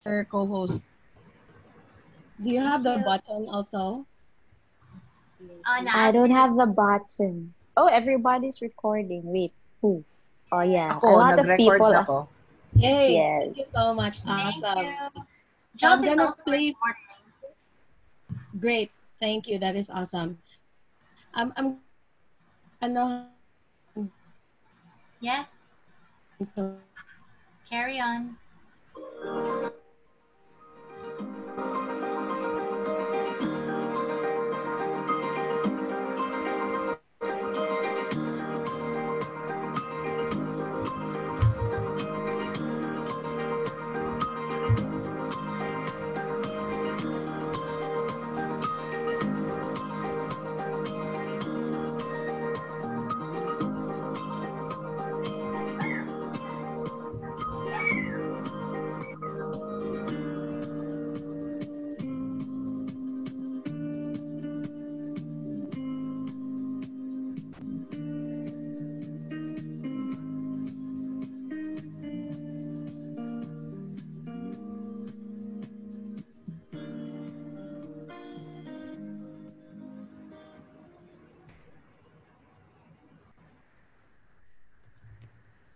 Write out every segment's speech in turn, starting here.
co-host. Do you have Thank the you. button also? On I us, don't have the button. Oh, everybody's recording. Wait, who? Oh yeah, a Ako, lot of nag-record people. na ako. Yay! Yes. Thank you so much. thank Awesome. you. So I'm Jules is gonna also play. recording. Great. Thank you. That is awesome. I'm ano Yeah, carry on.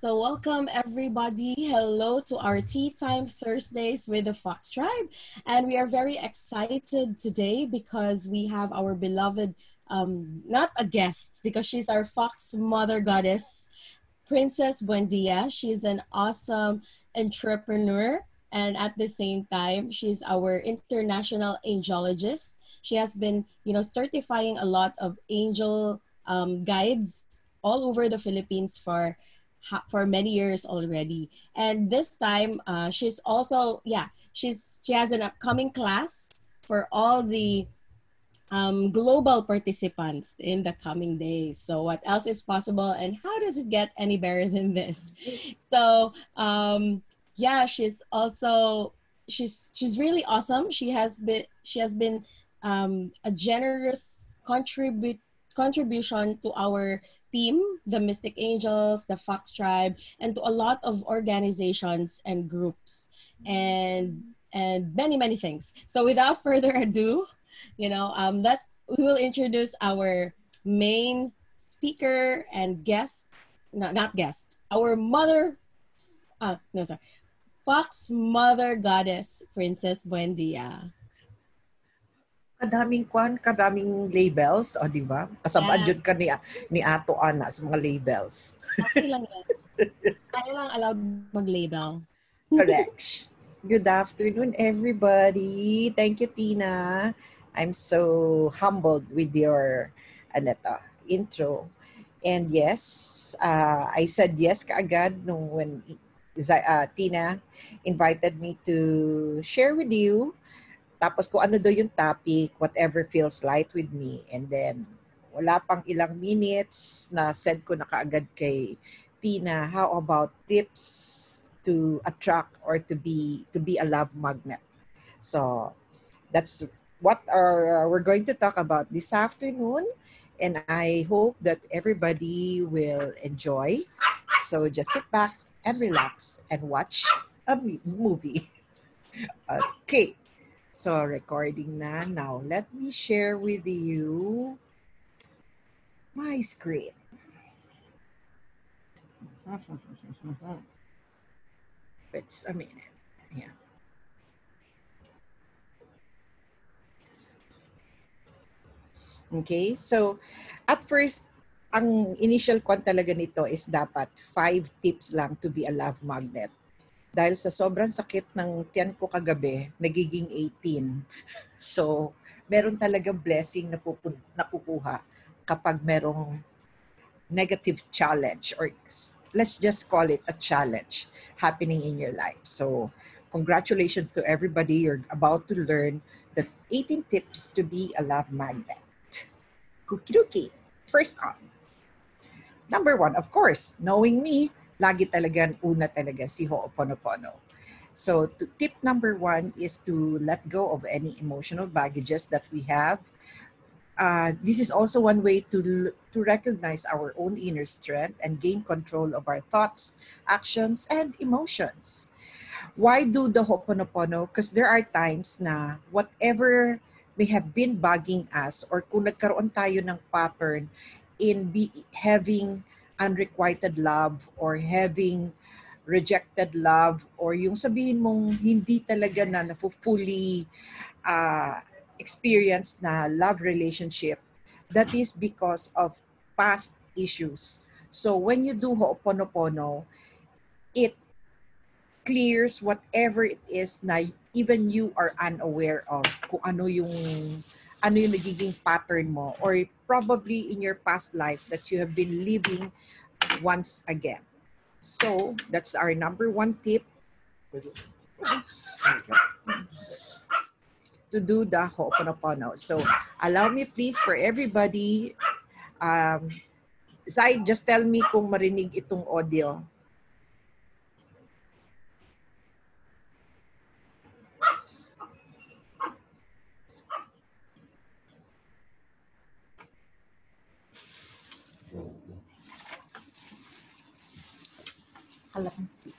So welcome everybody. Hello to our Tea Time Thursdays with the Fox Tribe. And we are very excited today because we have our beloved, not a guest, because she's our Fox Mother Goddess, Princess Buendia. She's an awesome entrepreneur. And at the same time, she's our international angelologist. She has been, certifying a lot of angel guides all over the Philippines for many years already. And this time, she's also she has an upcoming class for all the global participants in the coming days. So what else is possible, and how does it get any better than this? So she's also she's really awesome. She has been a generous contribution to our team, the Mystic Angels, the Fox Tribe, and to a lot of organizations and groups, and many things. So without further ado, let's we will introduce our main speaker and guest, not guest, our mother, no sorry, Fox Mother Goddess, Princess Buendia. Kadaming labels, o di ba? Kasabaan Yes, jud ka ni Ato Ana sa mga labels. okay lang yan. Tayo lang allowed mag-label. Correct. Good afternoon, everybody. Thank you, Tina. I'm so humbled with your intro. And yes, I said yes kaagad when Tina invited me to share with you. Tapos kung ano daw yung topic, whatever feels light with me. And then, wala pang ilang minutes na send ko na kaagad kay Tina, how about tips to attract or to be a love magnet? So, that's what we're going to talk about this afternoon. And I hope that everybody will enjoy. So just sit back and relax and watch a movie. Okay. So, recording na. Now, let me share with you my screen. It's a minute. Yeah. Okay, so at first, ang initial kwan talaga nito is dapat 5 tips lang to be a love magnet. Dahil sa sobrang sakit ng tiyan ko kagabi, nagiging 18. So, meron talagang blessing na nakukuha kapag merong negative challenge, or let's just call it a challenge happening in your life. So, congratulations to everybody. You're about to learn the 18 tips to be a love magnet. Okie First on. Number 1, of course, knowing me, lagi talagang una talaga si Ho'oponopono. So tip number 1 is to let go of any emotional baggages that we have. This is also one way to recognize our own inner strength and gain control of our thoughts, actions, and emotions. Why do the Ho'oponopono? Because there are times na whatever may have been bugging us or kung nagkaroon tayo ng pattern in having unrequited love or having rejected love or yung sabihin mong hindi talaga na fully experienced na love relationship, that is because of past issues. So when you do Ho'oponopono, it clears whatever it is na even you are unaware of kung ano yung nagiging pattern mo or probably in your past life that you have been living once again. So that's our number one tip to do the Ho'oponopono. So allow me please for everybody, Zai, just tell me kung marinig itong audio. Kalamansi.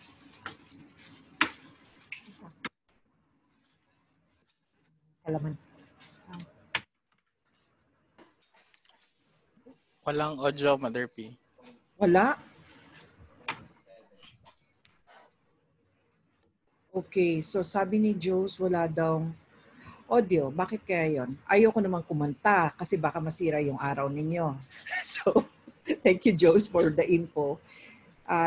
Kalamansi. Walang audio, Mother P. Wala? Okay, so sabi ni Jules, wala daw audio. Bakit kaya yon? Ayoko naman kumanta kasi baka masira yung araw ninyo. So, thank you, Jules, for the info.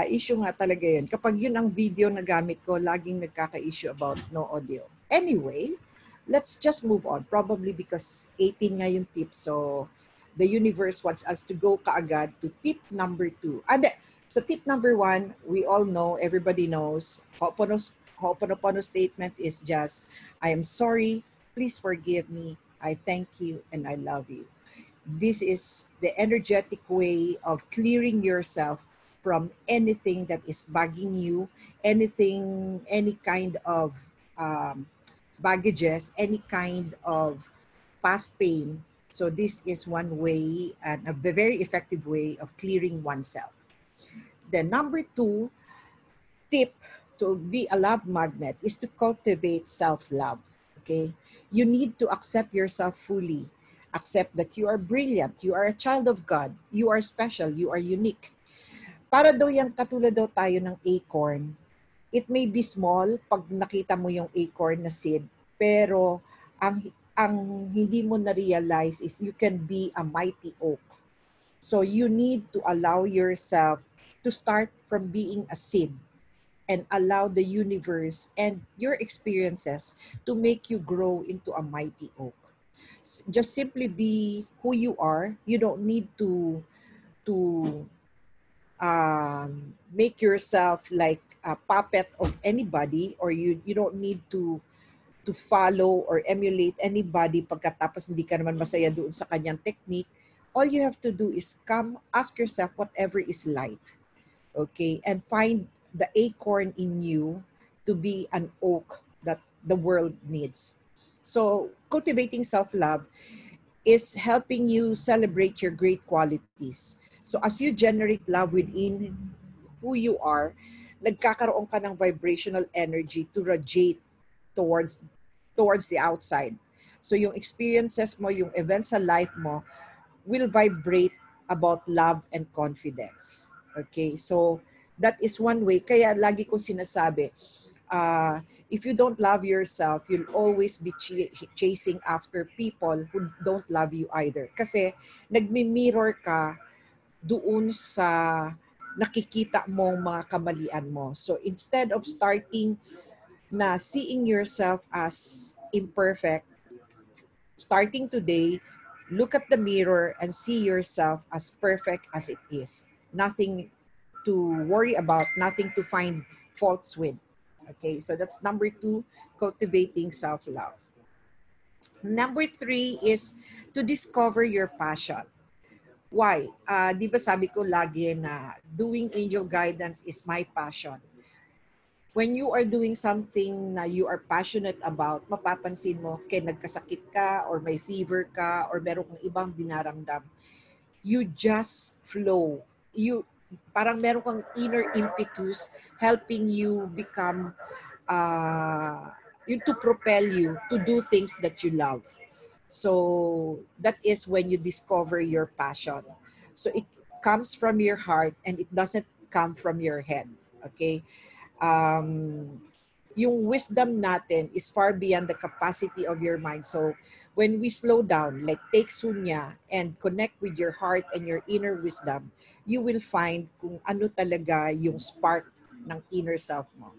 Issue nga talaga yun. Kapag yun ang video na gamit ko, laging nagkaka-issue about no audio. Anyway, let's just move on. Probably because 18 nga yung tip, so the universe wants us to go kaagad to tip number 2. Sa tip number 1, we all know, everybody knows, Ho'oponopono statement is just, I am sorry, please forgive me, I thank you, and I love you. This is the energetic way of clearing yourself from anything that is bugging you, any kind of baggages, any kind of past pain. So this is one way and a very effective way of clearing oneself. The number 2 tip to be a love magnet is to cultivate self-love. Okay? You need to accept yourself fully. Accept that you are brilliant, you are a child of God, you are special, you are unique. Para daw yan, katulad daw tayo ng acorn. It may be small pag nakita mo yung acorn na seed, pero ang hindi mo na-realize is you can be a mighty oak. So you need to allow yourself to start from being a seed and allow the universe and your experiences to make you grow into a mighty oak. Just simply be who you are. You don't need to make yourself like a puppet of anybody, or you don't need to follow or emulate anybody pagkatapos hindi ka naman masaya doon sa kanyang technique. All you have to do is come, ask yourself whatever is light. Okay? And find the acorn in you to be an oak that the world needs. So, cultivating self-love is helping you celebrate your great qualities. So, as you generate love within who you are, nagkakaroon ka ng vibrational energy to radiate towards the outside. So, yung experiences mo, yung events sa life mo, will vibrate about love and confidence. Okay? So, that is one way. Kaya lagi kong sinasabi, if you don't love yourself, you'll always be chasing after people who don't love you either. Kasi nagmi-mirror ka doon sa nakikita mong mga kamalian mo. So instead of starting na seeing yourself as imperfect, starting today, look at the mirror and see yourself as perfect as it is. Nothing to worry about, nothing to find faults with. Okay, so that's number 2, cultivating self-love. Number 3 is to discover your passion. Why? Di ba sabi ko lagi na doing angel guidance is my passion. When you are doing something na you are passionate about, mapapansin mo, kaya nagkasakit ka, or may fever ka, or meron kang ibang dinaramdam, you just flow. Parang meron kang inner impetus helping you become uh, yung to propel you to do things that you love. So that is when you discover your passion. So it comes from your heart and it doesn't come from your head. Okay? Um, yung wisdom natin is far beyond the capacity of your mind. So when we slow down, like take sunya and connect with your heart and your inner wisdom, you will find kung ano talaga yung spark ng inner self mo.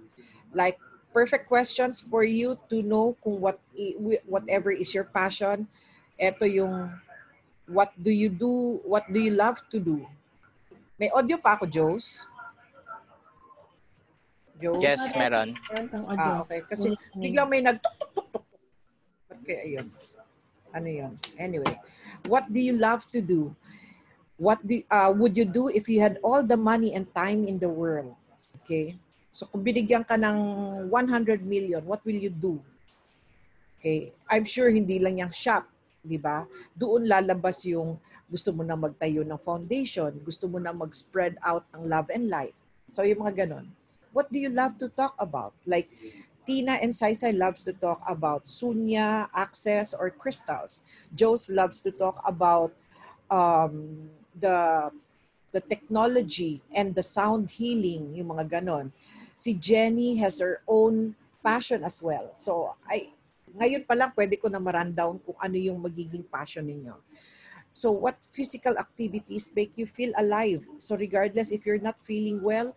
Like perfect questions for you to know kung whatever is your passion. Ito yung what do you do, what do you love to do? May audio pa ako, Jose? Yes, meron. Meron kang audio. Okay. Kasi biglang may nag-tuk-tuk-tuk-tuk. Okay, ayun. Ano yun? Anyway, what do you love to do? What would you do if you had all the money and time in the world? Okay? So kung binigyan ka ng 100 million, what will you do? Okay? I'm sure hindi lang yung shop, di ba? Doon lalabas yung gusto mo na magtayo ng foundation, gusto mo na mag-spread out ng love and light. So yung mga ganon. What do you love to talk about? Like Tina and Saisai loves to talk about sunya, access, or crystals. Jose loves to talk about the technology and the sound healing, yung mga ganon. Si Jenny has her own passion as well. So ngayon pa lang pwede ko na ma-rundown kung ano yung magiging passion ninyo. So what physical activities make you feel alive? So regardless if you're not feeling well,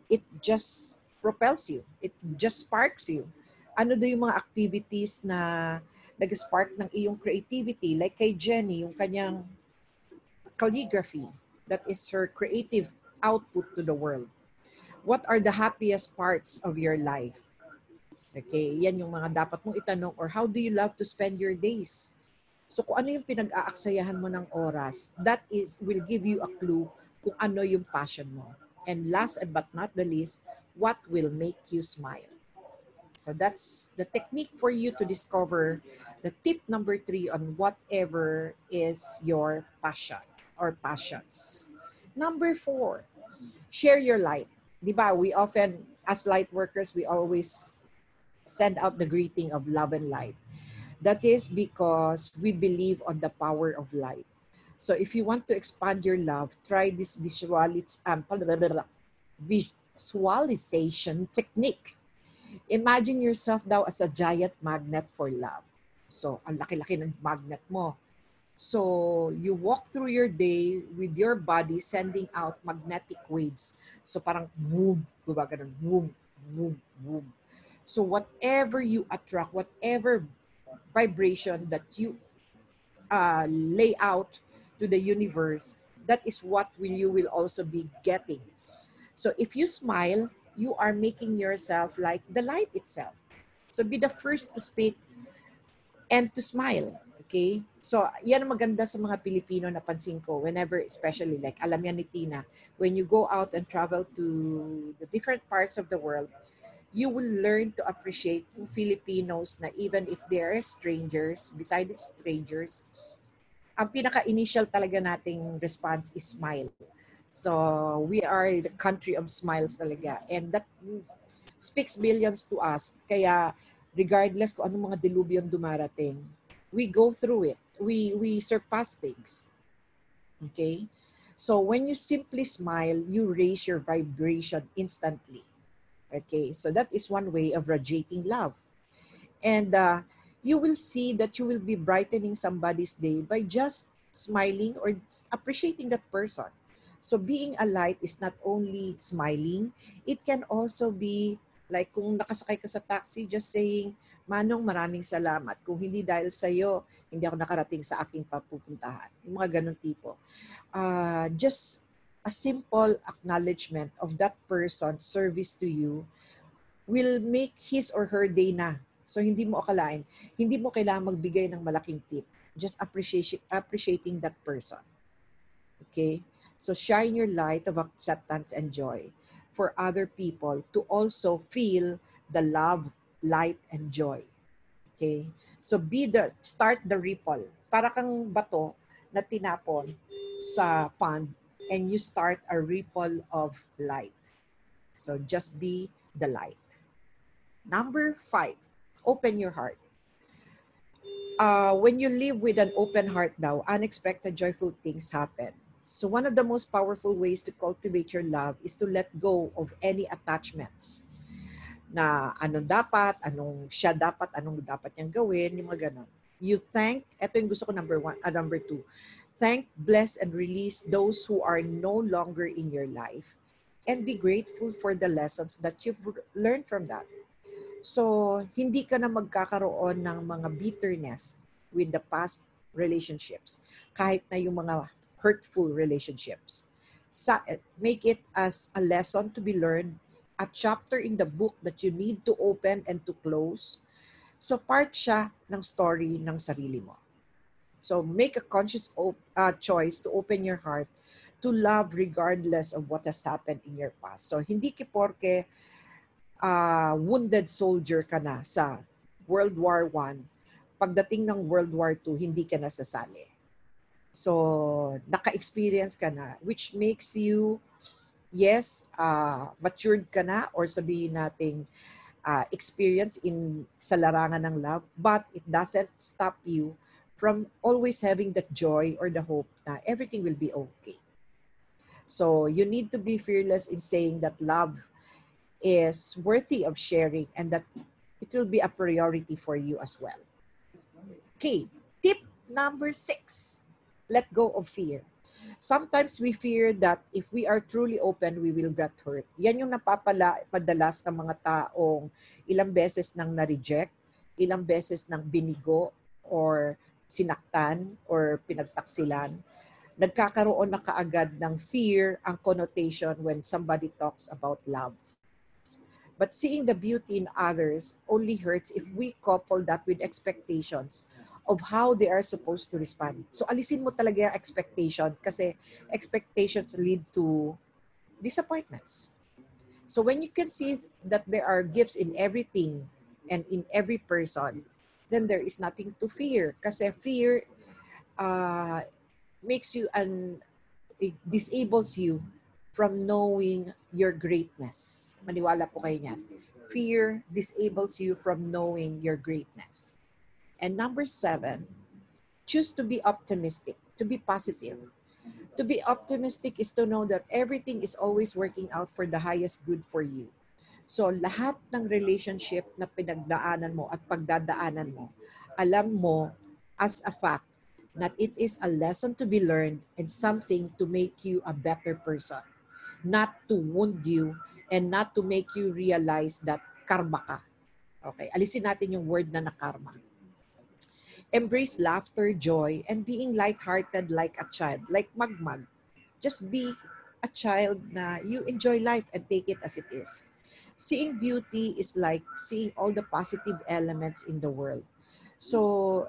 it just propels you. It just sparks you. Ano do yung mga activities na nag-spark ng iyong creativity? Like kay Jenny, yung kanyang calligraphy. That is her creative output to the world. What are the happiest parts of your life? Okay, yan yung mga dapat mong itanong. Or how do you love to spend your days? So kung ano yung pinag-aaksayahan mo ng oras, that will give you a clue kung ano yung passion mo. And last but not the least, what will make you smile? So that's the technique for you to discover the tip number 3 on whatever is your passion or passions. Number 4, share your light. Diba, we often, as light workers, we always send out the greeting of love and light. That is because we believe on the power of light. So if you want to expand your love, try this visualization technique. Imagine yourself daw as a giant magnet for love. So, ang laki-laki ng magnet mo. So, you walk through your day with your body sending out magnetic waves. So, parang boom, diba ganun, boom, boom, boom. So, whatever you attract, whatever vibration that you lay out to the universe, that is what you will also be getting. So if you smile, you are making yourself like the light itself. So be the first to speak and to smile. Okay? So yan ang maganda sa mga Pilipino, napansin ko, whenever, especially like alam yan ni Tina, when you go out and travel to the different parts of the world, you will learn to appreciate Filipinos na even if they are strangers, besides strangers, ang pinaka-initial talaga nating response is smile. So, we are the country of smiles talaga. And that speaks billions to us. Kaya, regardless kung anong mga delubyon dumarating, we go through it. We surpass things. Okay? So, when you simply smile, you raise your vibration instantly. Okay? So, that is one way of radiating love. And you will see that you will be brightening somebody's day by just smiling or appreciating that person. So being a light is not only smiling, it can also be like kung nakasakay ka sa taxi, just saying, Manong, maraming salamat. Kung hindi dahil sa'yo, hindi ako nakarating sa aking papupuntahan. Yung mga ganun tipo. Just a simple acknowledgement of that person's service to you will make his or her day na. So, hindi mo akalain, hindi mo kailangan magbigay ng malaking tip. Just appreciating that person. Okay? So, shine your light of acceptance and joy for other people to also feel the love, light, and joy. Okay? So, start the ripple. Para kang bato na tinapon sa pond and you start a ripple of light. So, just be the light. Number 5, open your heart. When you live with an open heart daw, unexpected joyful things happen. So one of the most powerful ways to cultivate your love is to let go of any attachments na anong dapat niyang gawin, yung mga ganon. You thank, ito yung gusto ko number 2. Thank, bless, and release those who are no longer in your life. And be grateful for the lessons that you've learned from that. So, hindi ka na magkakaroon ng mga bitterness with the past relationships. Kahit na yung mga hurtful relationships. Make it as a lesson to be learned, a chapter in the book that you need to open and to close. So, part siya ng story ng sarili mo. So, make a conscious choice to open your heart to love regardless of what has happened in your past. So, hindi porke wounded soldier ka na sa World War I, pagdating ng World War II, hindi ka na sasali. So, naka-experience ka na, which makes you, yes, matured ka na, or sabihin nating experience sa larangan ng love, but it doesn't stop you from always having that joy or the hope na everything will be okay. So, you need to be fearless in saying that love is worthy of sharing and that it will be a priority for you as well. Okay, tip number 6, let go of fear. Sometimes we fear that if we are truly open, we will get hurt. Yan yung madalas ng mga taong ilang beses nang na-reject, ilang beses nang binigo or sinaktan or pinagtaksilan. Nagkakaroon na kaagad ng fear ang connotation when somebody talks about love. But seeing the beauty in others only hurts if we couple that with expectations of how they are supposed to respond. So alisin mo talaga yung expectation kasi expectations lead to disappointments. So when you can see that there are gifts in everything and in every person, then there is nothing to fear. Kasi fear makes you it disables you from knowing your greatness. Maniwala po kayo niyan. Fear disables you from knowing your greatness. And number 7, choose to be optimistic, to be positive. To be optimistic is to know that everything is always working out for the highest good for you. So lahat ng relationship na pinagdaanan mo at pagdadaanan mo, alam mo as a fact that it is a lesson to be learned and something to make you a better person. Not to wound you and not to make you realize that karma ka. Okay, alisin natin yung word na karma. Embrace laughter, joy, and being lighthearted like a child, like magmag. Just be a child na you enjoy life and take it as it is. Seeing beauty is like seeing all the positive elements in the world. So,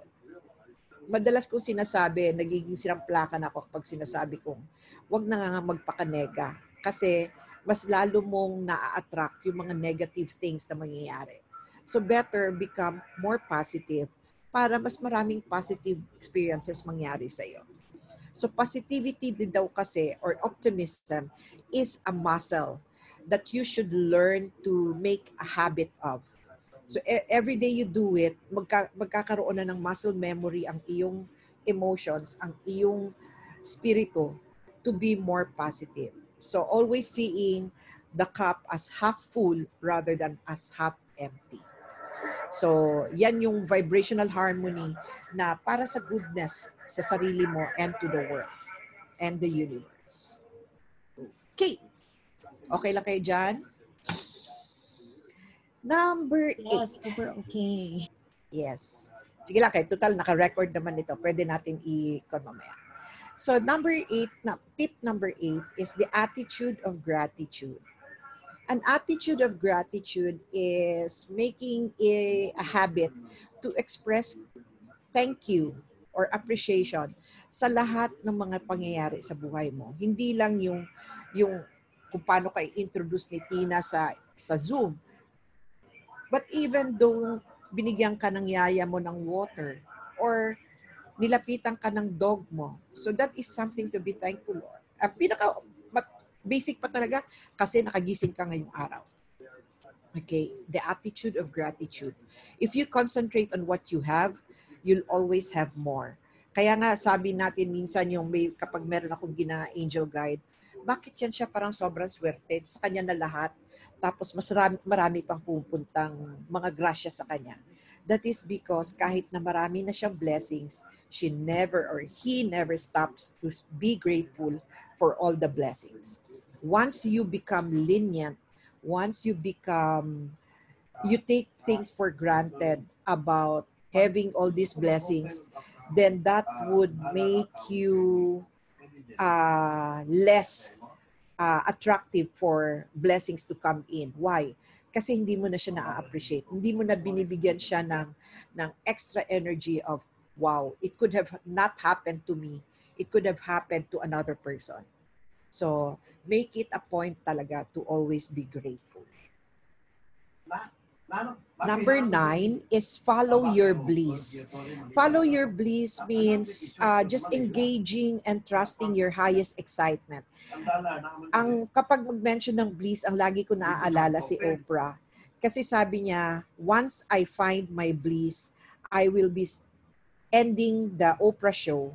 madalas kong sinasabi, nagiging siramplakan ako pag sinasabi kong, wag na nga magpakanega. Kasi mas lalo mong na-attract yung mga negative things na mangyayari. So better become more positive para mas maraming positive experiences mangyari sa iyo. So positivity din daw kasi, or optimism, is a muscle that you should learn to make a habit of. So every day you do it, magkakaroon na ng muscle memory ang iyong emotions, ang iyong spirito to be more positive. So always seeing the cup as half full rather than as half empty. So yan yung vibrational harmony na para sa goodness sa sarili mo and to the world and the universe. Okay. Okay lang kayo dyan? Number 8. Yes, super okay. Yes. Sige lang kayo. Total, naka-record naman ito. Pwede natin i-con mamaya. So, tip number 8 is the attitude of gratitude. An attitude of gratitude is making a habit to express thank you or appreciation sa lahat ng mga pangyayari sa buhay mo. Hindi lang yung kung paano ka i-introduce ni Tina sa Zoom. But even though binigyan ka ng yaya mo ng water or nilapitan ka ng dog mo. So that is something to be thankful for. Basic pa talaga kasi nakagising ka ngayong araw. Okay, the attitude of gratitude. If you concentrate on what you have, you'll always have more. Kaya nga sabi natin minsan yung kapag meron akong angel guide, bakit yan siya parang sobrang swerte sa kanya na lahat, tapos mas marami pang pupuntang mga grasya sa kanya. That is because kahit na marami na siyang blessings, she never or he never stops to be grateful for all the blessings. Once you become lenient, once you take things for granted about having all these blessings, then that would make you less attractive for blessings to come in. Why? Kasi hindi mo na siya na-appreciate. Hindi mo na binibigyan siya ng extra energy of, wow, it could have not happened to me. It could have happened to another person. So, make it a point talaga to always be grateful. Number 9 is follow your bliss. Follow your bliss means just engaging and trusting your highest excitement. Kapag mag-mention ng bliss, ang lagi ko naaalala si Oprah. Kasi sabi niya, once I find my bliss, I will be ending the Oprah show.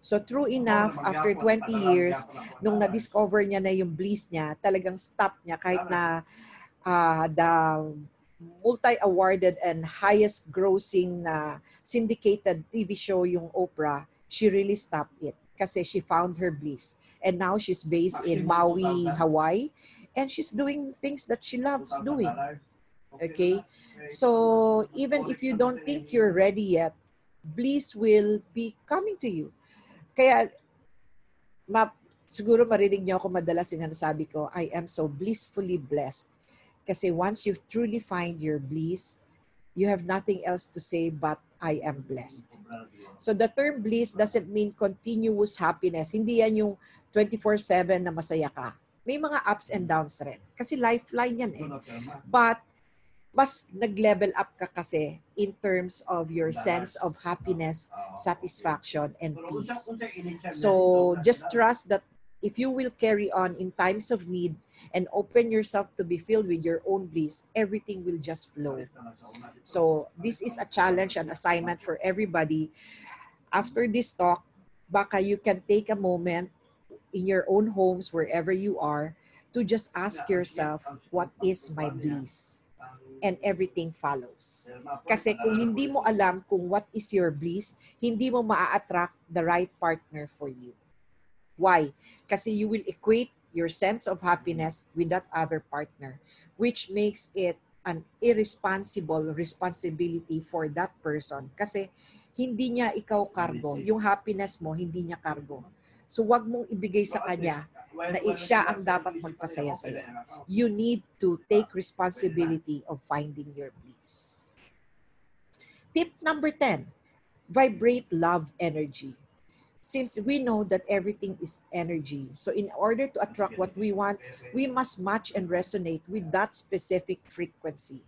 So true enough, after 20 years, nung na-discover niya na yung bliss niya, talagang stop niya kahit na the multi-awarded and highest grossing na syndicated TV show yung Oprah, she really stopped it kasi she found her bliss. And now she's based in Maui, Hawaii, and she's doing things that she loves doing. Okay? So even if you don't think you're ready yet, bliss will be coming to you. Kaya siguro marinig niyo ako madalas sinasabi ko, I am so blissfully blessed. Kasi once you truly find your bliss, you have nothing else to say but I am blessed. So the term bliss doesn't mean continuous happiness. Hindi yan yung 24/7 na masaya ka. May mga ups and downs rin. Kasi lifeline yan eh. But mas nag-level up ka kasi in terms of your sense of happiness, satisfaction, and peace. So just trust that if you will carry on in times of need and open yourself to be filled with your own bliss, everything will just flow. So this is a challenge and assignment for everybody. After this talk, baka you can take a moment in your own homes, wherever you are, to just ask yourself, what is my bliss? And everything follows. Kasi kung hindi mo alam kung what is your bliss, hindi mo maa-attract the right partner for you. Why? Kasi you will equate your sense of happiness with that other partner, which makes it an irresponsible responsibility for that person. Kasi hindi niya ikaw kargo. Yung happiness mo, hindi niya kargo. So wag mong ibigay sa kanya na siya ang dapat magpasaya sa'yo. You need to take responsibility of finding your bliss. Tip number 10, vibrate love energy. Since we know that everything is energy, so in order to attract what we want, we must match and resonate with that specific frequency.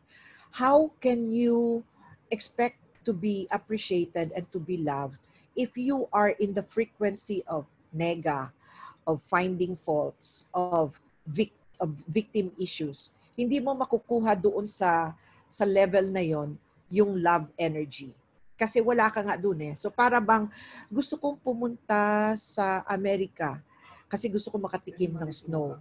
How can you expect to be appreciated and to be loved if you are in the frequency of nega, of finding faults, of victim issues? Hindi mo makukuha doon sa level na yon yung love energy. Kasi wala ka nga doon eh. So para bang gusto kong pumunta sa Amerika kasi gusto kong makatikim ng snow.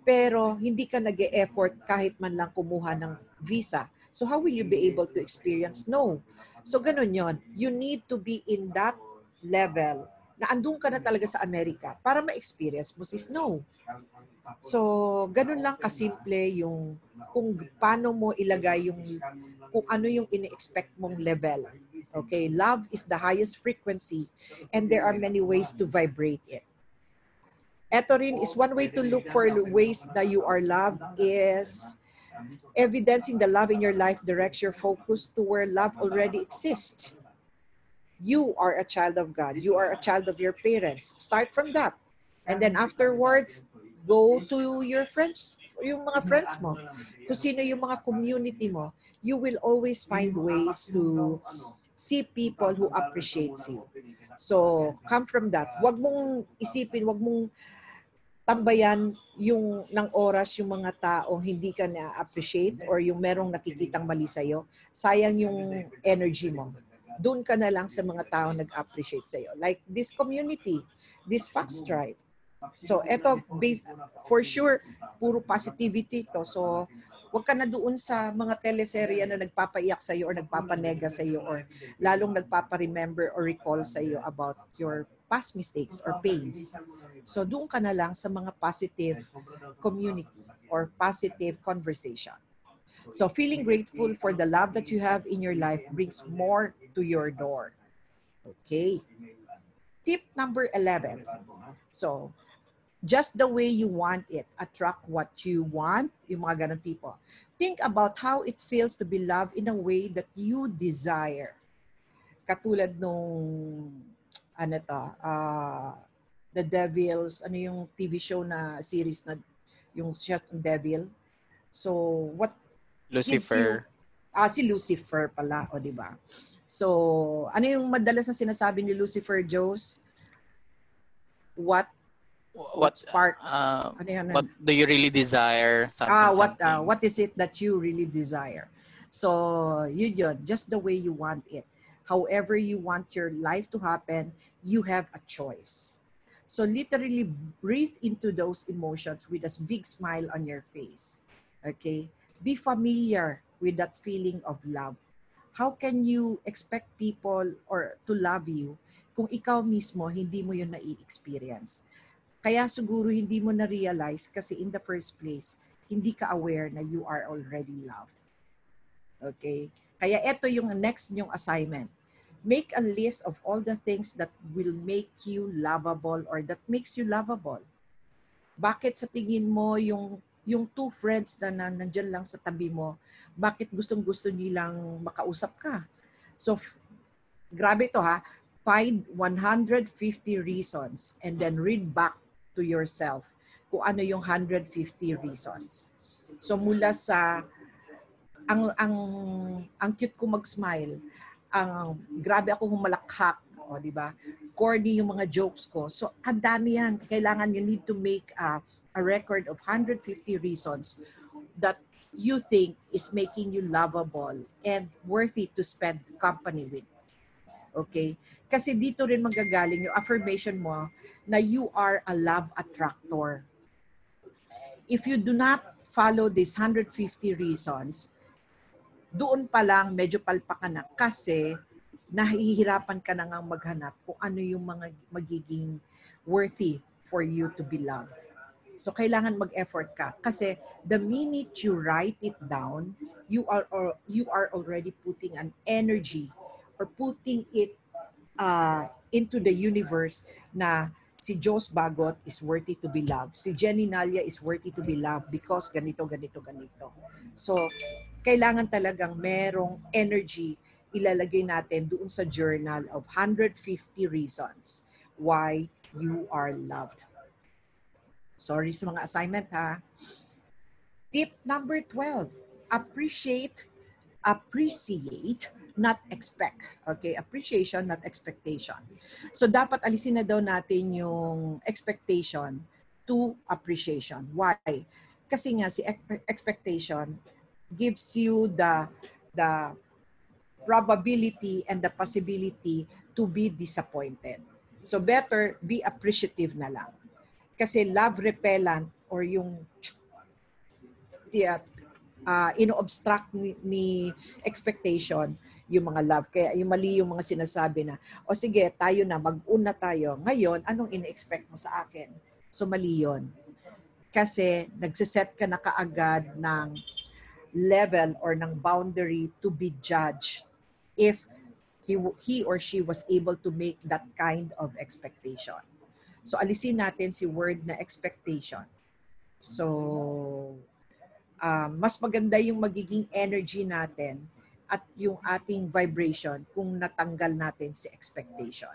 Pero hindi ka nag-e-effort kahit man lang kumuha ng visa. So how will you be able to experience snow? So ganun yon. You need to be in that level na andun ka na talaga sa Amerika para ma-experience mo si snow. So ganun lang kasimple yung kung paano mo ilagay yung kung ano yung ine-expect mong level. Okay, love is the highest frequency and there are many ways to vibrate it. Ito rin is one way to look for ways that you are loved is evidencing the love in your life directs your focus to where love already exists. You are a child of God. You are a child of your parents. Start from that. And then afterwards, go to your friends, yung mga friends mo. Kung sino yung mga community mo, you will always find ways to see people who appreciates you. So, come from that. Wag mong isipin, wag mong tambayan yung ng oras yung mga taong hindi ka na-appreciate or yung merong nakikitang mali sa'yo, sayang yung energy mo. Doon ka na lang sa mga taong nag-appreciate sa'yo. Like this community, this Fox Tribe. So, eto, for sure, puro positivity to. So, huwag ka na doon sa mga teleserye na nagpapaiyak sa'yo or nagpapanega sa'yo or lalong nagpaparemember or recall sa'yo about your past mistakes or pains. So, doon ka na lang sa mga positive community or positive conversation. So, feeling grateful for the love that you have in your life brings more to your door. Okay. Tip number 11. So, just the way you want it. Attract what you want. Yung mga ganun tipo. Think about how it feels to be loved in a way that you desire. Katulad nung, The Devils, yung TV show na series na yung Shot Devil. So, what gives you... Lucifer. Si Lucifer pala, o diba? So, ano yung madalas na sinasabi ni Lucifer, Jose? What sparks? What do you really desire? Something. What is it that you really desire? So, yun, just the way you want it. However you want your life to happen, you have a choice. So, literally breathe into those emotions with a big smile on your face. Okay? Be familiar with that feeling of love. How can you expect people or to love you kung ikaw mismo hindi mo yun na-experience? Kaya siguro hindi mo na-realize kasi in the first place, hindi ka aware na you are already loved. Okay? Kaya ito yung next nyong assignment. Make a list of all the things that will make you lovable or that makes you lovable. Bakit sa tingin mo yung two friends na nandyan lang sa tabi mo, bakit gustong-gusto nilang makausap ka? So, grabe to ha. Find 150 reasons and then read back to yourself kung ano yung 150 reasons. So mula sa ang cute ko mag-smile, ang grabe ako humalakhak, o di ba? Corny yung mga jokes ko. So ang dami yan. Kailangan you need to make a record of 150 reasons that you think is making you lovable and worthy to spend company with. Okay? Kasi dito rin magagaling yung affirmation mo na you are a love attractor. If you do not follow these 150 reasons, doon pa lang medyo palpa ka na kasi nahihirapan ka na ngang maghanap kung ano yung mga magiging worthy for you to be loved. So kailangan mag-effort ka kasi the minute you write it down, you are already putting an energy or putting it into the universe na si Jose Bagot is worthy to be loved. Si Jenny Nalia is worthy to be loved because ganito, ganito, ganito. So, kailangan talagang merong energy ilalagay natin doon sa journal of 150 reasons why you are loved. Sorry sa mga assignment ha. Tip number 12. Appreciate, not expect. Okay? Appreciation, not expectation. So, dapat alisin na daw natin yung expectation to appreciation. Why? Kasi nga, si expectation gives you the probability and the possibility to be disappointed. So, better be appreciative na lang. Kasi love repellent or yung ino-obstruct ni expectation yung mga love. Kaya yung mali yung mga sinasabi na, o sige, tayo na, mag-una tayo. Ngayon, anong ina-expect mo sa akin? So, mali yun. Kasi nagsiset ka na kaagad ng level or ng boundary to be judged if he or she was able to make that kind of expectation. So, alisin natin si word na expectation. So, mas maganda yung magiging energy natin at yung ating vibration kung natanggal natin si expectation.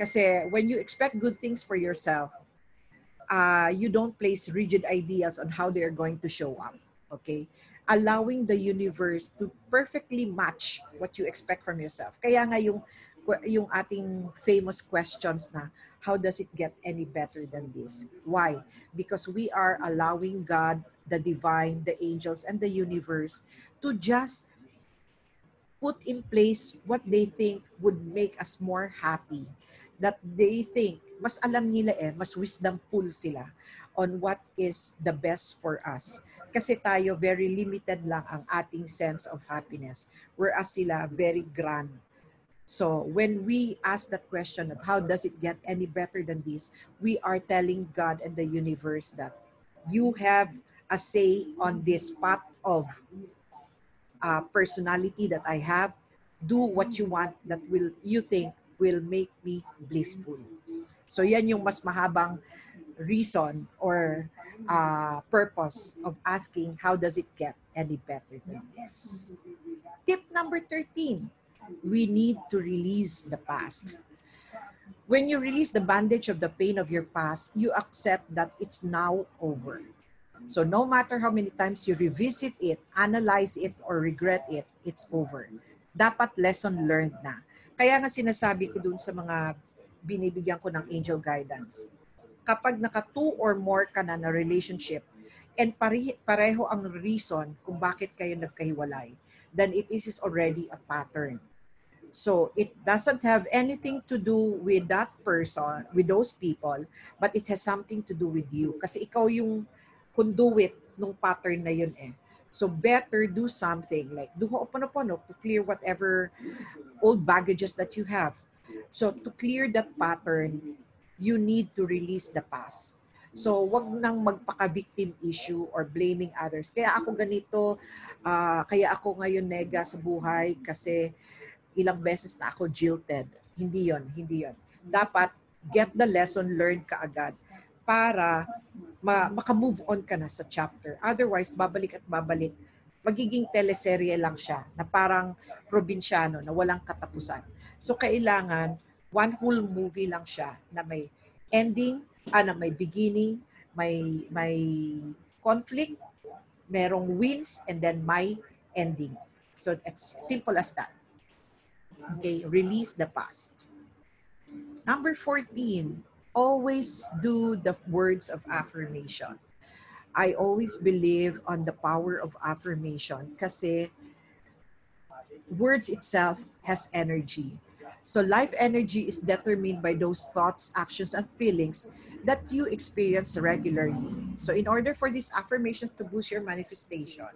Kasi when you expect good things for yourself, you don't place rigid ideas on how they are going to show up. Okay? Allowing the universe to perfectly match what you expect from yourself. Kaya nga yung yung ating famous questions na, how does it get any better than this? Why? Because we are allowing God, the divine, the angels, and the universe to just put in place what they think would make us more happy. That they think, mas alam nila mas wisdomful sila on what is the best for us. Kasi tayo, very limited lang ang ating sense of happiness. Whereas sila, very grand. So when we ask that question of how does it get any better than this, we are telling God and the universe that you have a say on this path of personality that I have. Do what you want that you think will make me blissful. So yan yung mas mahabang reason or purpose of asking how does it get any better than this. Tip number 13, we need to release the past. When you release the bandage of the pain of your past, you accept that it's now over. So no matter how many times you revisit it, analyze it, or regret it, it's over. Dapat lesson learned na. Kaya nga sinasabi ko dun sa mga binibigyan ko ng angel guidance, kapag naka 2 or more ka na relationship and pareho ang reason kung bakit kayo nagkahiwalay, then it is already a pattern. So it doesn't have anything to do with that person, with those people, but it has something to do with you. Kasi ikaw yung conduit nung pattern na yun So better do something like do ho'oponopono to clear whatever old baggages that you have. So to clear that pattern, you need to release the past. So wag nang magpaka-victim issue or blaming others. Kaya ako ganito, kaya ako ngayon nega sa buhay kasi ilang beses na ako jilted. Hindi yon. Dapat get the lesson learned kaagad para maka-move on ka na sa chapter. Otherwise, babalik at babalik. Magiging teleserye lang siya na parang probinsyano na walang katapusan. So, kailangan one whole movie lang siya na may ending, na may beginning, may conflict, merong wins, and then may ending. So, it's simple as that. Okay, release the past. Number 14, always do the words of affirmation. I always believe on the power of affirmation kasi words itself has energy. So life energy is determined by those thoughts, actions, and feelings that you experience regularly. So in order for these affirmations to boost your manifestation,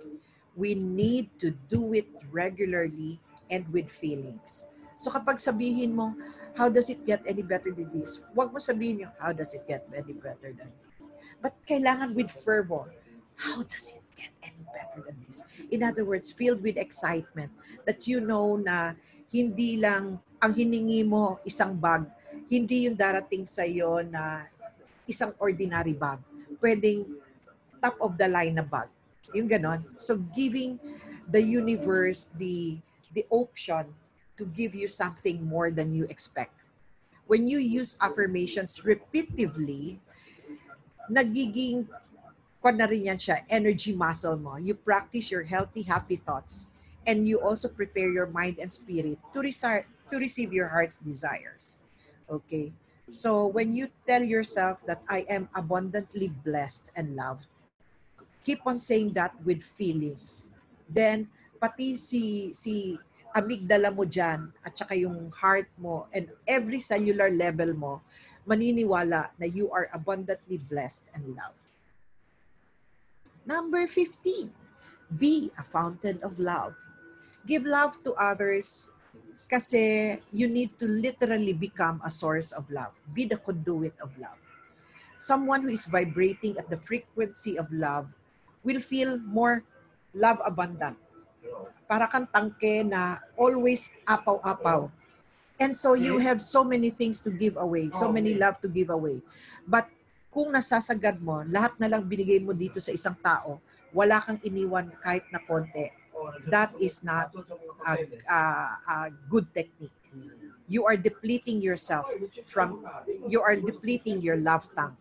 we need to do it regularly and with feelings. So kapag sabihin mo, how does it get any better than this? Huwag mo sabihin yung, how does it get any better than this? But kailangan with fervor. How does it get any better than this? In other words, filled with excitement that you know na hindi lang ang hiningi mo isang bag, hindi yung darating sa iyo na isang ordinary bag. Pwedeng top of the line na bag. Yung ganon. So giving the universe the option to give you something more than you expect. When you use affirmations repetitively, nagiging na rin yan siya, energy muscle mo. You practice your healthy, happy thoughts, and you also prepare your mind and spirit to receive your heart's desires. Okay? So when you tell yourself that I am abundantly blessed and loved, keep on saying that with feelings. Then, pati si amygdala mo dyan, at saka yung heart mo, and every cellular level mo, maniniwala na you are abundantly blessed and loved. Number 15, be a fountain of love. Give love to others kasi you need to literally become a source of love. Be the conduit of love. Someone who is vibrating at the frequency of love will feel more love abundant. Para kang tangke na always apaw-apaw. And so you have so many things to give away, so many love to give away. But kung nasasagad mo, lahat na lang binigay mo dito sa isang tao, wala kang iniwan kahit na konti, that is not a good technique. You are depleting yourself you are depleting your love tank.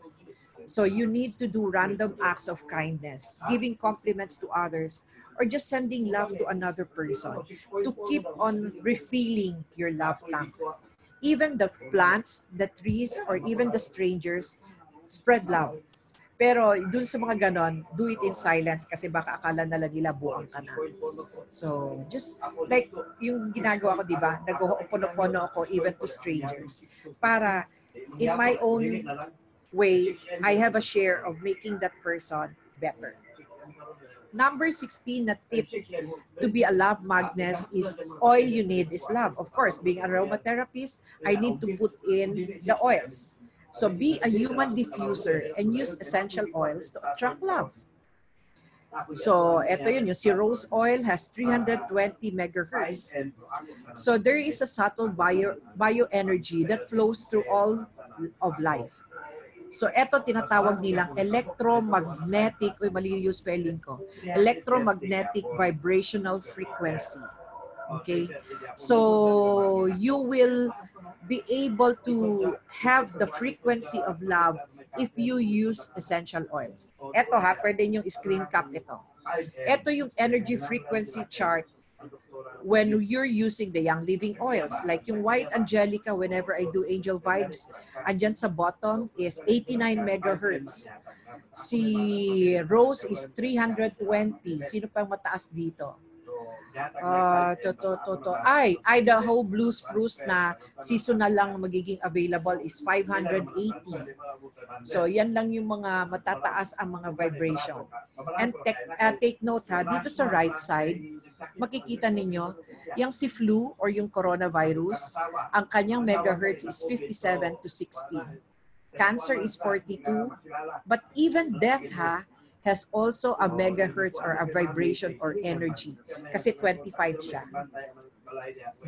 So you need to do random acts of kindness, giving compliments to others, or just sending love to another person to keep on refilling your love tank. Even the plants, the trees, or even the strangers, spread love. Pero dun sa mga ganon, do it in silence kasi baka akala nila buang ka na. So, just like yung ginagawa ko, di ba? Nag-oponopono ako even to strangers. Para in my own way, I have a share of making that person better. Number 16 na tip to be a love magnet is oil you need is love. Of course, being an aromatherapist, I need to put in the oils. So be a human diffuser and use essential oils to attract love. So, ito yun, yung si rose oil has 320 megahertz. So, there is a subtle bioenergy that flows through all of life. So, ito tinatawag nilang electromagnetic, mali yung spelling ko, electromagnetic vibrational frequency. Okay? So, you will be able to have the frequency of love if you use essential oils. Ito ha, pwede yung screen cap ito. Ito yung energy frequency chart when you're using the Young Living oils. Like yung White Angelica, whenever I do angel vibes, andyan sa bottom is 89 megahertz. Si Rose is 320. Sino pang mataas dito? Idaho Blue Spruce na seasonal lang magiging available is 580. So, yan lang yung mga matataas ang mga vibration. And take note ha, dito sa right side, makikita ninyo, yung si flu or yung coronavirus, ang kanyang megahertz is 57 to 60. Cancer is 42. But even death ha, has also a megahertz or a vibration or energy. Kasi 25 siya.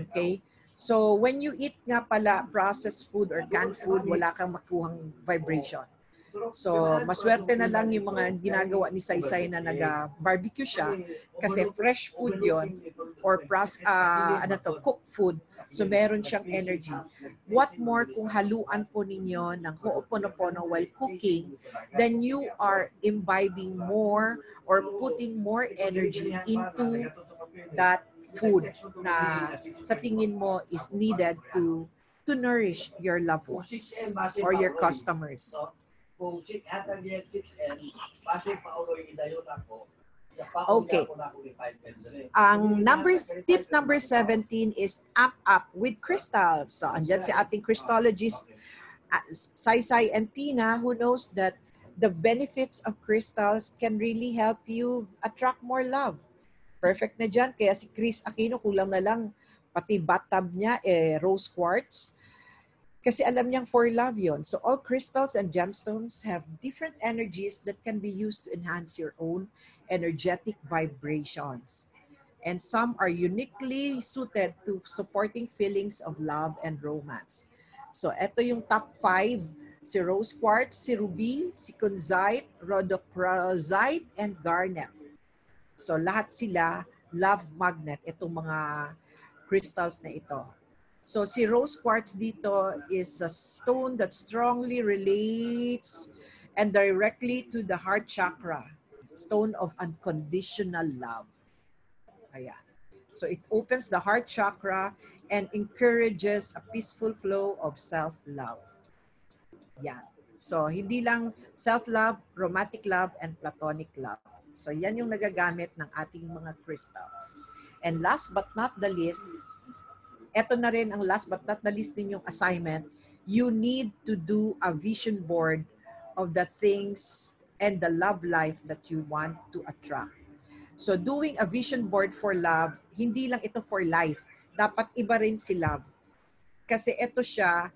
Okay? So, when you eat nga pala processed food or canned food, wala kang makuhang vibration. So, maswerte na lang yung mga ginagawa ni Saysay na nag-barbecue siya kasi fresh food yon or cooked food. So, meron siyang energy. What more kung haluan po ninyo ng Ho'oponopono while cooking, then you are imbibing more or putting more energy into that food na sa tingin mo is needed to nourish your loved ones or your customers. Okay. Ang tip number 17 is amp up with crystals. So, andyan si ating crystologist, Saysay and Tina, who knows that the benefits of crystals can really help you attract more love. Perfect na dyan. Kaya si Chris Aquino, kulang na lang, pati bathtub niya, rose quartz. Kasi alam niyang for love yon. So all crystals and gemstones have different energies that can be used to enhance your own energetic vibrations. And some are uniquely suited to supporting feelings of love and romance. So ito yung top 5. Si rose quartz, si ruby, si kunzite, rhodochrosite, and garnet. So lahat sila love magnet, itong mga crystals na ito. So, si rose quartz dito is a stone that strongly relates and directly to the heart chakra, stone of unconditional love. Ayan. So, it opens the heart chakra and encourages a peaceful flow of self-love. Yan. So, hindi lang self-love, romantic love, and platonic love. So, yan yung nagagamit ng ating mga crystals. And last but not the least, eto na rin ang last but not the least ninyong assignment, you need to do a vision board of the things and the love life that you want to attract. So doing a vision board for love, hindi lang ito for life. Dapat iba rin si love. Kasi ito siya,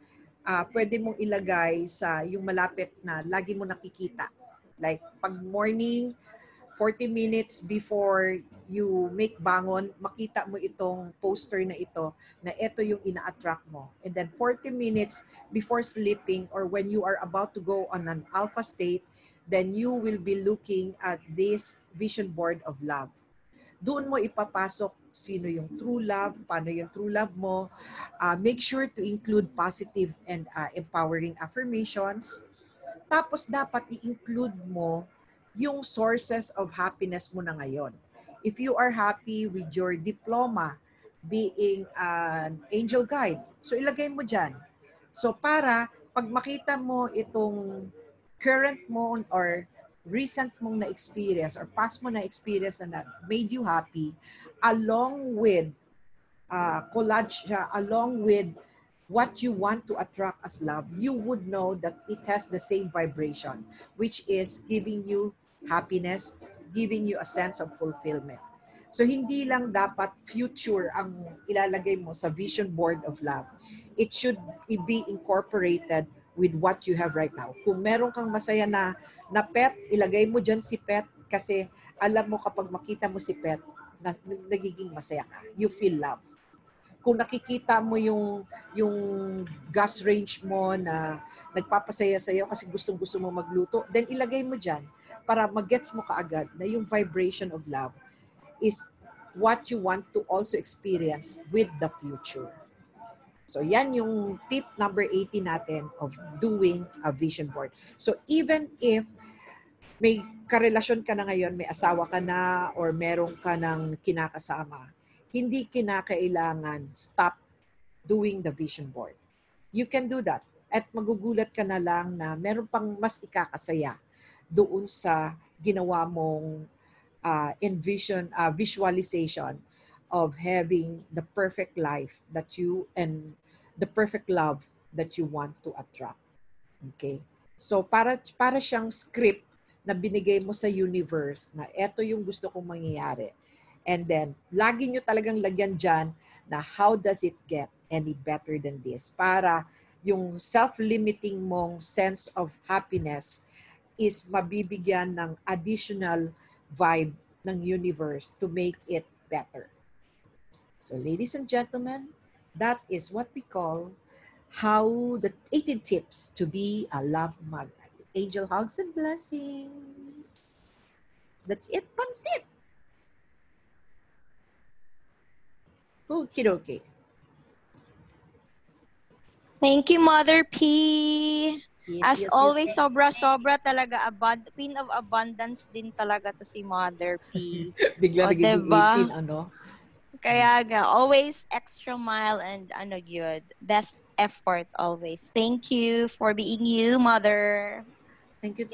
pwede mong ilagay sa yung malapit na lagi mo nakikita. Like pag morning, 40 minutes before you make bangon, makita mo itong poster na ito yung ina-attract mo. And then 40 minutes before sleeping or when you are about to go on an alpha state, then you will be looking at this vision board of love. Doon mo ipapasok sino yung true love, paano yung true love mo. Make sure to include positive and empowering affirmations. Tapos dapat i-include mo yung sources of happiness mo na ngayon. If you are happy with your diploma being an angel guide, so ilagay mo dyan. So para pag makita mo itong current mo or recent mong na-experience or past mo na-experience na made you happy, along with collage siya, along with what you want to attract as love, you would know that it has the same vibration, which is giving you happiness, giving you a sense of fulfillment. So hindi lang dapat future ang ilalagay mo sa vision board of love. It should be incorporated with what you have right now. Kung meron kang masaya na pet, ilagay mo dyan si pet kasi alam mo kapag makita mo si pet, nagiging masaya ka. You feel love. Kung nakikita mo yung gas range mo na nagpapasaya sa'yo kasi gustong-gusto mo magluto, then ilagay mo dyan para mag-gets mo kaagad na yung vibration of love is what you want to also experience with the future. So yan yung tip number 80 natin of doing a vision board. So even if may karelasyon ka na ngayon, may asawa ka na, or meron ka ng kinakasama, hindi kinakailangan stop doing the vision board. You can do that. At magugulat ka na lang na meron pang mas ikakasaya doon sa ginawa mong visualization of having the perfect life that you and the perfect love that you want to attract. Okay? So para siyang script na binigay mo sa universe na eto yung gusto kong mangyayari. And then, lagi nyo talagang lagyan dyan na how does it get any better than this? Para yung self-limiting mong sense of happiness is mabibigyan ng additional vibe ng universe to make it better. So, ladies and gentlemen, that is what we call how the 18 tips to be a love magnet. Angel hugs and blessings. That's it, Pansit. Okay. Thank you, Mother P. Yes, As always, sobra-sobra talaga. Queen of abundance din talaga to si Mother P. Bigla nagiging diba? 18, ano? Kaya always extra mile and good. Best effort always. Thank you for being you, Mother. Thank you.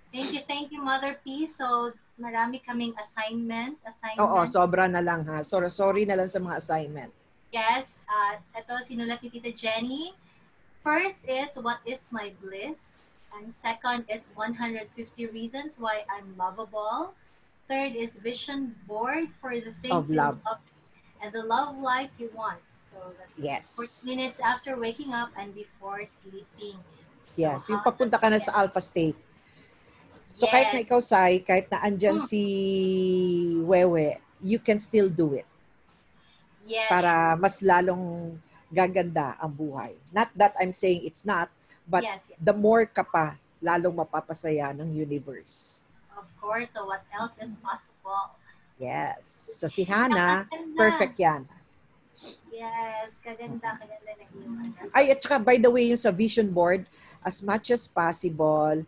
Thank you, Mother P. So, marami kaming assignment. Oo, sobra na lang ha. Sorry na lang sa mga assignment. Yes. Ito, sinulat ni Tita Jenny. First is, what is my bliss? And second is 150 reasons why I'm lovable. Third is vision board for the things of love. You love and the love life you want. So that's 40 minutes after waking up and before sleeping. So yes, yung papunta ka na sa alpha state. So kahit na ikaw, Sai, kahit na andyan si Wewe, you can still do it. Yes. Para mas lalong gaganda ang buhay. Not that I'm saying it's not, but the more ka pa, lalong mapapasaya ng universe. Of course. So what else is possible? Yes. So si Hannah, perfect yan. Yes. Kaganda na yung Ay, at saka by the way, yung sa vision board, as much as possible,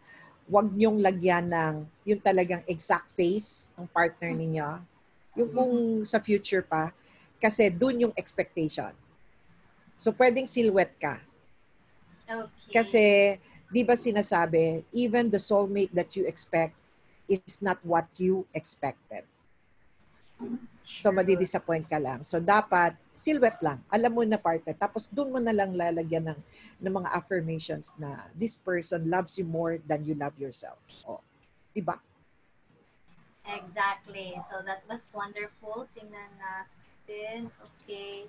wag nyong lagyan ng yung talagang exact face ng partner ninyo. Yung kung sa future pa, kasi dun yung expectation. So, pwedeng silhouette ka. Okay. Kasi, di ba sinasabi, even the soulmate that you expect is not what you expected. So, madidisappoint ka lang. So, dapat, silhouette lang. Alam mo na partner. Tapos, dun mo na lang lalagyan ng mga affirmations na this person loves you more than you love yourself. O, diba? Exactly. So, that was wonderful. Tingnan natin. Okay.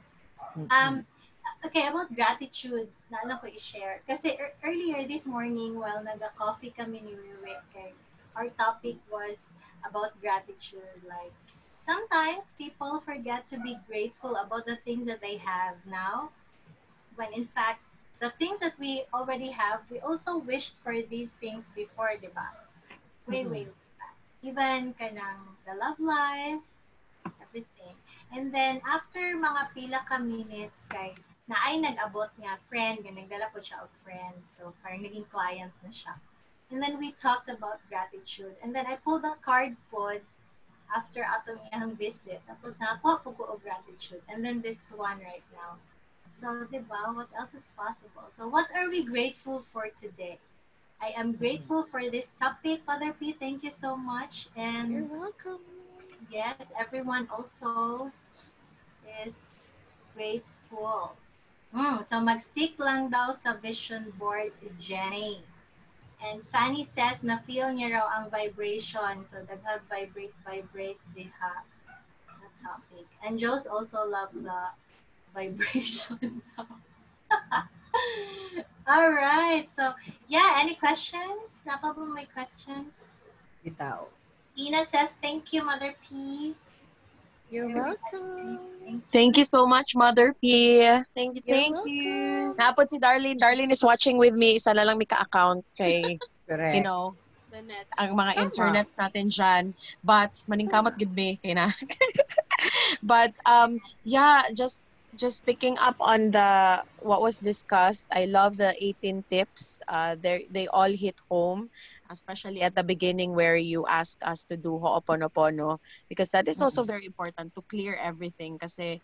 Okay, about gratitude, naalala ko i-share. Kasi earlier this morning, while nag-coffee kami ni Wiwik, our topic was about gratitude. Like, sometimes people forget to be grateful about the things that they have now, when in fact, the things that we already have, we also wished for these things before, di ba? Way back. Even kanang the love life, everything. And then, after mga pila ka minutes, na ay nag-abot nga friend, nagdala po siya of friend. So, parang naging client na siya. And then we talked about gratitude. And then I pulled a card po after atong iyang visit. Tapos nakuha ko og gratitude. And then this one right now. So, diba, what else is possible? So, what are we grateful for today? I am grateful for this topic, Mother P. Thank you so much. You're And welcome. yes, everyone also is grateful. So, mag-stick lang daw sa vision board si Jenny. And Fanny says na feel niya raw ang vibration. So, daghag vibrate diha na topic. And Joe's also love the vibration. All right. So, yeah, any questions? Nakabong may questions? Bitaw. Tina says, thank you, Mother P. You're welcome. Thank you so much, Mother P. Thank you, You're thank welcome. you. Napod si Darlene. Darlene is watching with me. Isa na lang may ka-account kay, Correct. you know, ang mga Tama. internet natin dyan. But, maningkamot gid me. Kaya na. But, yeah, just picking up on what was discussed. I love the 18 tips. They all hit home, especially at the beginning where you ask us to do ho'oponopono, because that is also very important to clear everything. Kasi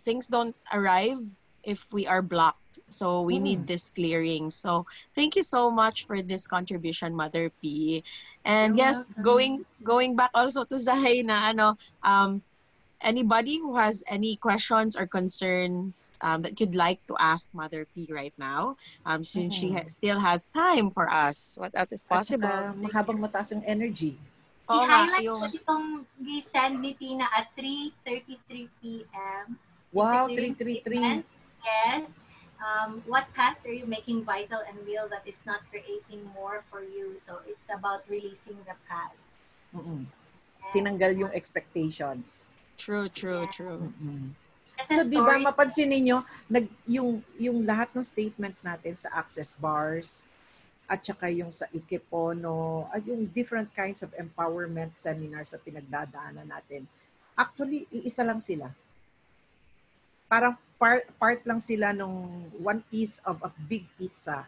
things don't arrive if we are blocked. So we need this clearing. So thank you so much for this contribution, Mother P. And You're yes, welcome. going back also to Zay na anybody who has any questions or concerns that you'd like to ask Mother P right now, since she still has time for us. What else is At possible? saka, habang mataas yung energy. Oo nga, I-highlight yung... ko itong gi-send ni Tina at 3:33 p.m. Wow, Basically, 333. yes. What past are you making vital and real that is not creating more for you? So it's about releasing the past. Tinanggal yung expectations. True. So, di ba, mapansin ninyo, yung lahat ng statements natin sa access bars, at saka yung sa Ikepono, at yung different kinds of empowerment seminars na pinagdadaanan natin, actually, iisa lang sila. Parang part lang sila nung one piece of a big pizza.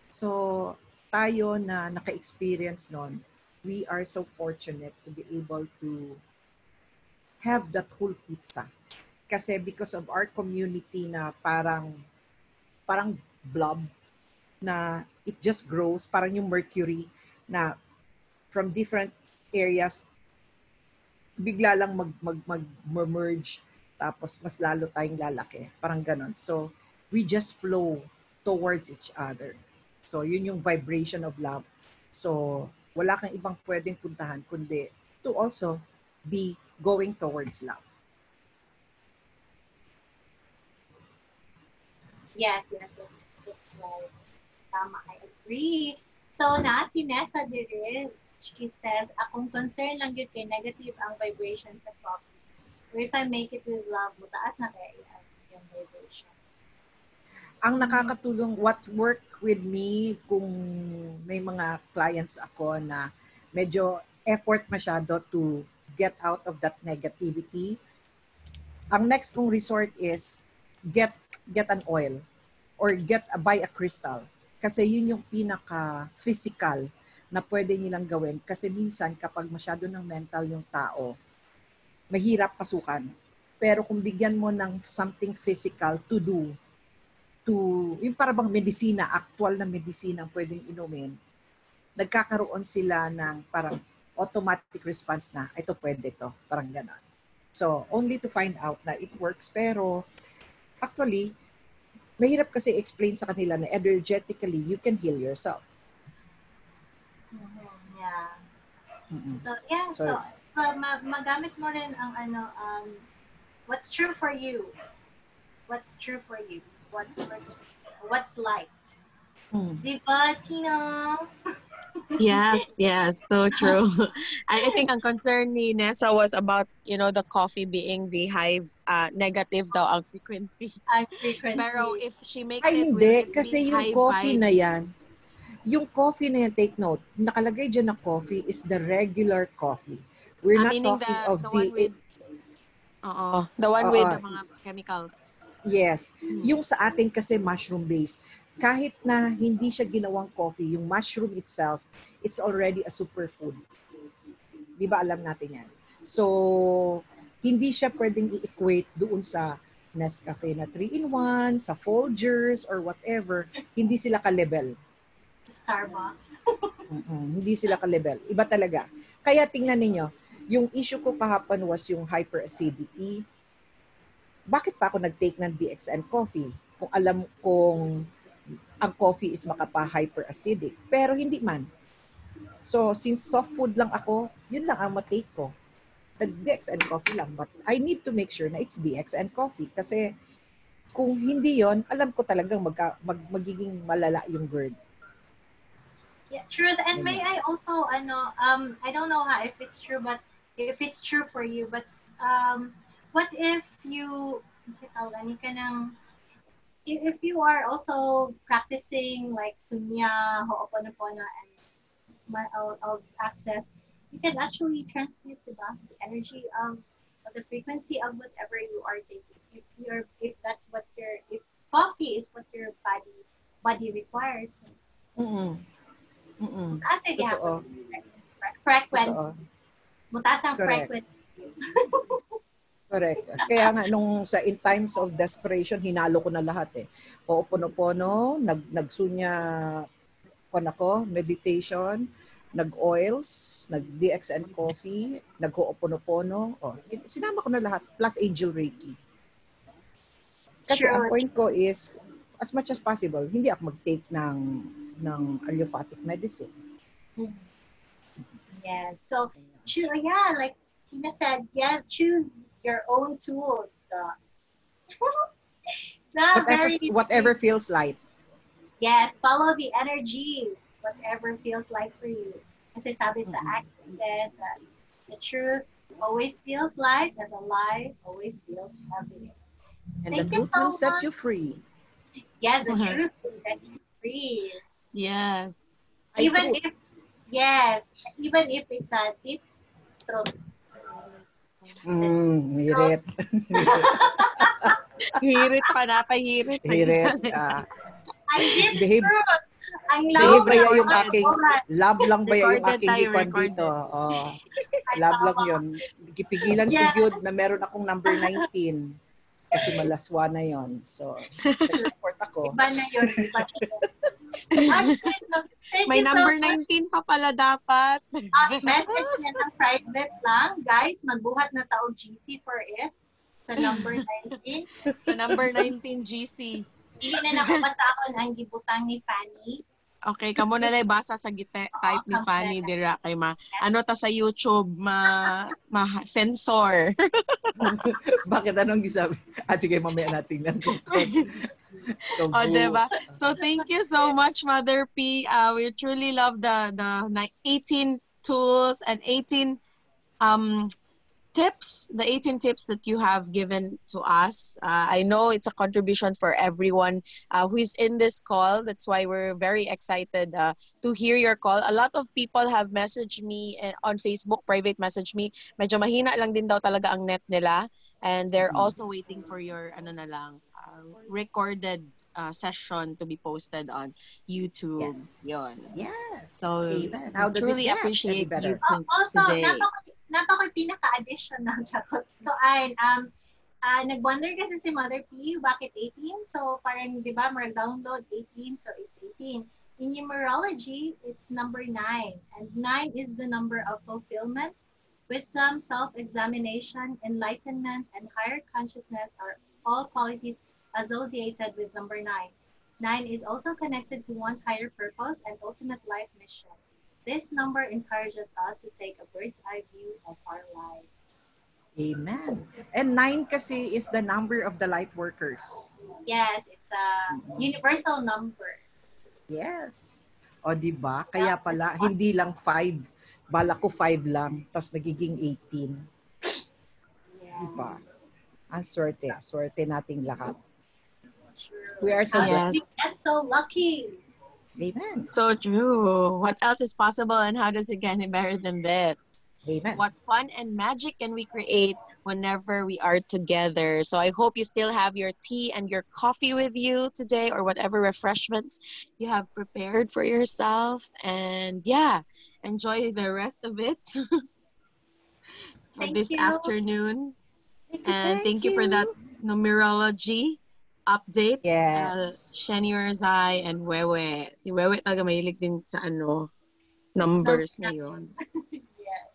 So, tayo na naka-experience nun, we are so fortunate to be able to have that whole pizza. Kasi because of our community na parang blob na it just grows, parang yung mercury na from different areas bigla lang mag-merge tapos mas lalo tayong lalaki. Parang ganon. So, we just flow towards each other. So, yun yung vibration of love. So, wala kang ibang pwedeng puntahan kundi to also be going towards love. Yes, that's right. Tama, I agree. So, si Nessa din, she says, akong concern lang yun kay negative ang vibration sa coffee. Or if I make it with love, mataas na kaya yung vibration. Ang nakakatulong, what work with me kung may mga clients ako na medyo effort masyado to get out of that negativity, ang next kong resort is get an oil or buy a crystal. Kasi yun yung pinaka-physical na pwede nilang gawin. Kasi minsan kapag masyado ng mental yung tao, mahirap pasukan. Pero kung bigyan mo ng something physical to do, yung parang medisina, actual na medisina pwedeng inumin, nagkakaroon sila ng parang automatic response na, ito pwede to, parang gano'n. So, only to find out na it works, pero actually, mahirap kasi explain sa kanila na energetically, you can heal yourself. Yeah. So, yeah, so magamit mo rin ang what's true for you? What's true for you? What works for you? What's light? Diba, Tina? Yes, so true. I think ang concern ni Nessa was about, the coffee being the high negative daw ang frequency. Pero if she makes it hindi, with kasi yung high coffee vibes, na yan, yung coffee na yan, take note, nakalagay dyan na coffee is the regular coffee. We're not talking of the one with the mga chemicals. Yes. Yung sa atin kasi mushroom-based. Kahit na hindi siya ginawang coffee, yung mushroom itself, it's already a superfood. Di ba alam natin yan? So, hindi siya pwedeng i-equate doon sa Nescafe na 3-in-1, sa Folgers, or whatever. Hindi sila ka-level. Starbucks. Hindi sila ka-level. Iba talaga. Kaya tingnan ninyo, yung issue ko kahapon was yung hyperacidity. Bakit pa ako nag-take ng DXN coffee? Kung alam kong ang coffee is makapa-hyperacidic. Pero hindi man. So, since soft food lang ako, yun lang ang matake ko. Nag-DXN coffee lang. But I need to make sure na it's DXN coffee. Kasi kung hindi yon, alam ko talagang magiging malala yung GERD. Yeah, true. And may I also, I don't know if it's true, but if it's true for you, but what if you, if you are also practicing like Sunya, Ho'oponopono, and of access, you can actually transmute the energy of the frequency of whatever you are taking. If that's what if coffee is what your body requires. Totoo. Frequency. Mutaas ang frequency. Correct. Kaya nga nung in times of desperation, hinalo ko na lahat eh. Ho'oponopono, nagsunya meditation, nag-oils, nag-DXN coffee, nag-ho'oponopono. Sinama ko na lahat, plus Angel Reiki. Kasi ang point ko is, as much as possible, hindi ako mag-take ng allopathic medicine. Yes. So, like Tina said, yes, choose your own tools. Whatever feels light. Yes, follow the energy, whatever feels like for you. Kasi sabi sa Access that the truth always feels light and the lie always feels heavy. And the truth will set you free. Yes, the truth will set you free. Yes. Even if it's a deep throat. Hirit. Hirit pa na, pahirit. Hirit. Ang behave ba yung aking, love lang ba yung aking hikon dito? Love lang yun. Gipigilan ko yun na meron akong number 19. Kasi malaswa na yon. So, support ako. Iba na yun. May number 19 pa pala dapat. Message niya ng private lang. Guys, magbuhat na taog GC for it. Sa number 19. Sa number 19 GC. Hindi na nakapasakon ang gibutang ni Fanny. Okay, kamo na lang basa sa type ni Fanny dira kay ano ta sa YouTube ma-sensor. Bakit anong gisabi? Sige, mamaya natin lang. Diba? So thank you so much, Mother P. We truly love the 18 tools and 18 tips, the 18 tips that you have given to us. I know it's a contribution for everyone who is in this call. That's why we're very excited to hear your call. A lot of people have messaged me on Facebook, private message me. Medyo mahina lang din daw talaga ang net nila. And they're also waiting for your recorded session to be be on YouTube. Yes. Yun. Yes. So Amen. How does truly it get appreciate any better? you Also, today. napako'y pinaka-additional chakot. So, nag-wonder kasi si Mother P, bakit 18? So, parang, di ba, mag-download 18, so it's 18. In numerology, it's number 9. And 9 is the number of fulfillment, wisdom, self-examination, enlightenment, and higher consciousness are all qualities associated with number 9. 9 is also connected to one's higher purpose and ultimate life mission. This number encourages us to take a bird's eye view of our life. Amen. And 9 kasi is the number of the light workers. Yes, it's a universal number. Yes. O diba? Kaya pala, hindi lang 5. Bala ko 5 lang, tapos nagiging 18. Yeah. Diba? Ang swerte. Swerte nating lahat. True. We are so We get so lucky. Amen. So true. What else is possible and how does it get any better than this? Amen. What fun and magic can we create whenever we are together? So I hope you still have your tea and your coffee with you today or whatever refreshments you have prepared for yourself. And yeah, enjoy the rest of it. for Thank this you. afternoon. And Thank thank you for that numerology update. Yes. Shani Rai and Wewe. Si Wewe talaga mahilig din sa numbers ngayon. Yes.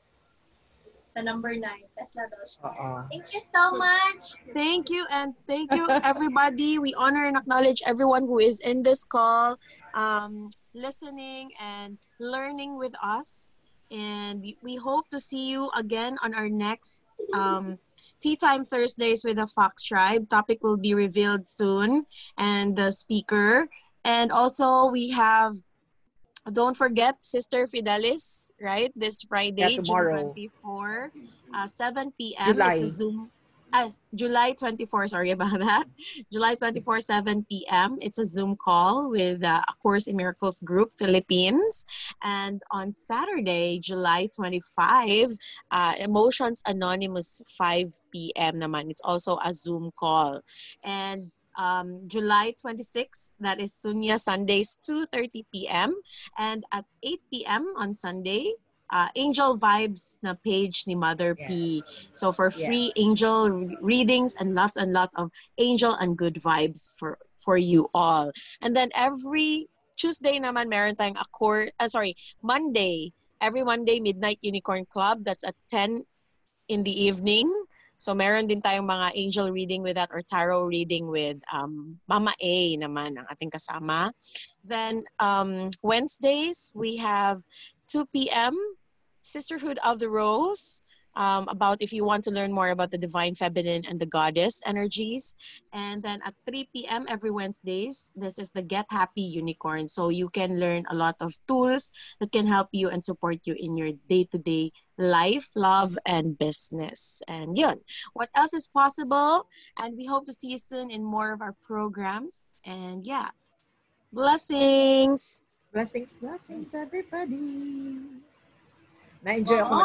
Sa number 9. Tesla daw siya. Uh-uh. Thank you so much. Thank you, and thank you, everybody. We honor and acknowledge everyone who is in this call, listening and learning with us. And we hope to see you again on our next Tea Time Thursdays with the Fox Tribe. Topic will be revealed soon, and the speaker. And also, we have, don't forget, Sister Fidelis, right? This Friday, June Tomorrow. 24, 7 p.m. July. It's a Zoom. July 24, sorry about that. July 24, 7 p.m. It's a Zoom call with A Course in Miracles Group Philippines. And on Saturday, July 25, Emotions Anonymous, 5 p.m. naman. It's also a Zoom call. And July 26, that is Sunya Sundays, 2:30 p.m. And at 8 p.m. on Sunday, Angel Vibes na page ni Mother P. So for free angel readings and lots of angel and good vibes for you all. And then every Tuesday naman meron tayong Monday. Every Monday, Midnight Unicorn Club. That's at 10 in the evening. So meron din tayong mga angel reading with that or tarot reading with Mama A naman ang ating kasama. Then Wednesdays, we have 2 p.m. Sisterhood of the Rose, about if you want to learn more about the divine feminine and the goddess energies. And then at 3 p.m. every Wednesdays, this is the Get Happy Unicorn. So you can learn a lot of tools that can help you and support you in your day-to-day life, love, and business. And yun, what else is possible? And we hope to see you soon in more of our programs. And yeah, blessings! Blessings, everybody. Na-enjoy ako